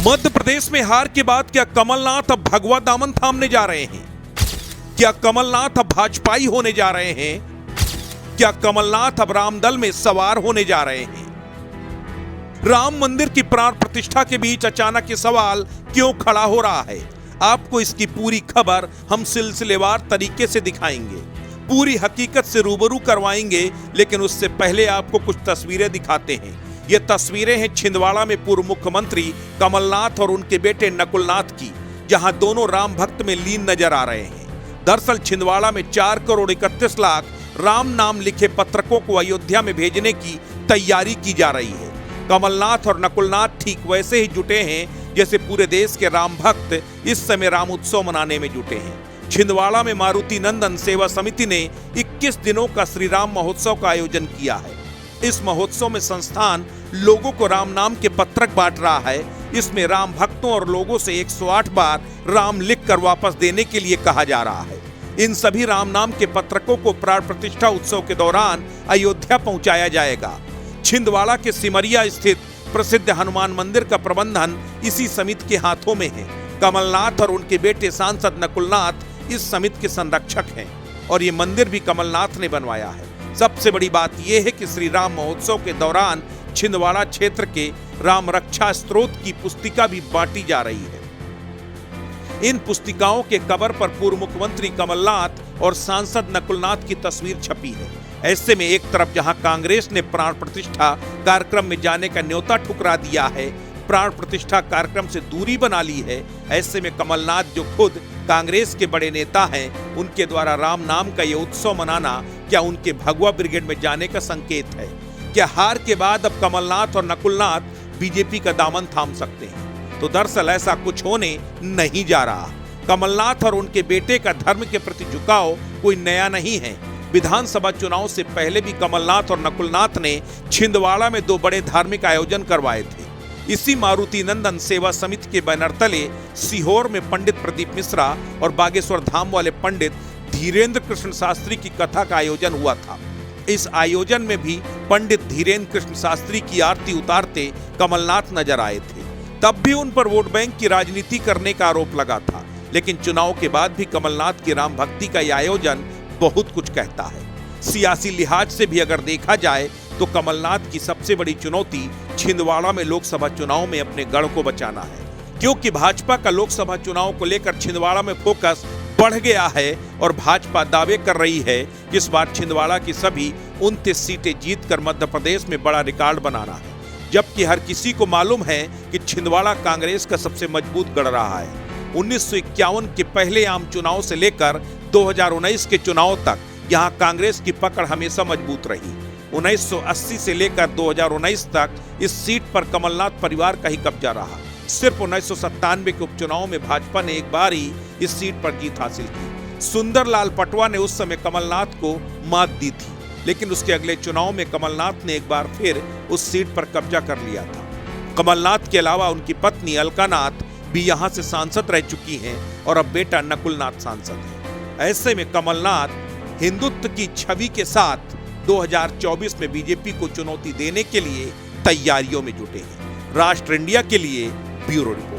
मध्य प्रदेश में हार के बाद क्या कमलनाथ अब भगवा दामन थामने जा रहे हैं? क्या कमलनाथ अब भाजपाई होने जा रहे हैं? क्या कमलनाथ अब रामदल में सवार होने जा रहे हैं? राम मंदिर की प्राण प्रतिष्ठा के बीच अचानक ये सवाल क्यों खड़ा हो रहा है? आपको इसकी पूरी खबर हम सिलसिलेवार तरीके से दिखाएंगे, पूरी हकीकत से रूबरू करवाएंगे। लेकिन उससे पहले आपको कुछ तस्वीरें दिखाते हैं। ये तस्वीरें हैं छिंदवाड़ा में पूर्व मुख्यमंत्री कमलनाथ और उनके बेटे नकुलनाथ की, जहां दोनों राम भक्त में लीन नजर आ रहे हैं। दरअसल छिंदवाड़ा में 4 करोड़ 31 लाख राम नाम लिखे पत्रकों को अयोध्या में भेजने की तैयारी की जा रही है। कमलनाथ और नकुलनाथ ठीक वैसे ही जुटे हैं जैसे पूरे देश के राम भक्त इस समय राम उत्सव मनाने में जुटे हैं। छिंदवाड़ा में मारुति नंदन सेवा समिति ने 21 दिनों का श्री राम महोत्सव का आयोजन किया है। इस महोत्सव में संस्थान लोगों को राम नाम के पत्रक बांट रहा है। इसमें राम भक्तों और लोगों से 108 बार राम लिखकर वापस देने के लिए कहा जा रहा है। इन सभी राम नाम के पत्रकों को प्राण प्रतिष्ठा उत्सव के दौरान अयोध्या पहुंचाया जाएगा। छिंदवाड़ा के सिमरिया स्थित प्रसिद्ध हनुमान मंदिर का प्रबंधन इसी समिति के हाथों में है। कमलनाथ और उनके बेटे सांसद नकुलनाथ इस समिति के संरक्षक हैं और ये मंदिर भी कमलनाथ ने बनवाया है। सबसे बड़ी बात यह है कि श्री राम महोत्सव के दौरान छिंदवाड़ा क्षेत्र के राम रक्षा स्तोत्र की पुस्तिका भी बांटी जा रही है। इन पुस्तिकाओं के कवर पर पूर्व मुख्यमंत्री कमलनाथ और सांसद नकुलनाथ की तस्वीर छपी है। ऐसे में एक तरफ जहां कांग्रेस ने प्राण प्रतिष्ठा कार्यक्रम में जाने का न्योता ठुकरा दिया है, प्राण प्रतिष्ठा कार्यक्रम से दूरी बना ली है, ऐसे में कमलनाथ जो खुद कांग्रेस के बड़े नेता हैं, उनके द्वारा राम नाम का ये उत्सव मनाना क्या उनके भगवा ब्रिगेड में जाने का संकेत है? क्या हार के बाद अब कमलनाथ और नकुलनाथ बीजेपी का दामन थाम सकते हैं? तो दरअसल ऐसा कुछ होने नहीं जा रहा। कमलनाथ और उनके बेटे का धर्म के प्रति झुकाव कोई नया नहीं है। विधानसभा चुनाव से पहले भी कमलनाथ और नकुलनाथ ने छिंदवाड़ा में 2 बड़े धार्मिक आयोजन करवाए थे। इसी मारुति नंदन सेवा समिति के बैनर तले सीहोर में पंडित प्रदीप मिश्रा और बागेश्वर धाम वाले पंडित धीरेन्द्र कृष्ण शास्त्री की कथा का आयोजन हुआ था। इस आयोजन में भी पंडित धीरेन्द्र कृष्ण शास्त्री की आरती उतारते कमलनाथ नजर आए थे। तब भी उन पर वोट बैंक की राजनीति करने का आरोप लगा था। लेकिन चुनाव के बाद भी कमलनाथ की राम भक्ति का यह आयोजन बहुत कुछ कहता है। सियासी लिहाज से भी अगर देखा जाए तो कमलनाथ की सबसे बड़ी चुनौती छिंदवाड़ा में लोकसभा चुनाव में अपने गढ़ को बचाना है, क्योंकि भाजपा का लोकसभा चुनाव को लेकर छिंदवाड़ा में फोकस बढ़ गया है और भाजपा दावे कर रही है कि इस बार छिंदवाड़ा की सभी 29 सीटें जीतकर मध्य प्रदेश में बड़ा रिकॉर्ड बनाना है। जबकि हर किसी को मालूम है कि छिंदवाड़ा कांग्रेस का सबसे मजबूत गढ़ रहा है। 1951 के पहले आम चुनाव से लेकर 2019 के चुनाव तक यहाँ कांग्रेस की पकड़ हमेशा मजबूत रही। 1980 से लेकर 2019 तक इस सीट पर कमलनाथ परिवार का ही कब्जा रहा। सिर्फ 1997 के उपचुनाव में भाजपा ने एक बार ही इस सीट पर जीत हासिल की। सुंदरलाल पटवा ने उस समय कमलनाथ को मात दी थी, लेकिन उसके अगले चुनाव में कमलनाथ ने एक बार फिर उस सीट पर कब्जा कर लिया था। कमलनाथ के अलावा उनकी पत्नी अलकानाथ भी यहाँ से सांसद रह चुकी हैं और अब बेटा नकुलनाथ सांसद है। ऐसे में कमलनाथ हिंदुत्व की छवि के साथ 2024 में बीजेपी को चुनौती देने के लिए तैयारियों में जुटे हैं। राष्ट्र इंडिया के लिए ब्यूरो रिपोर्ट।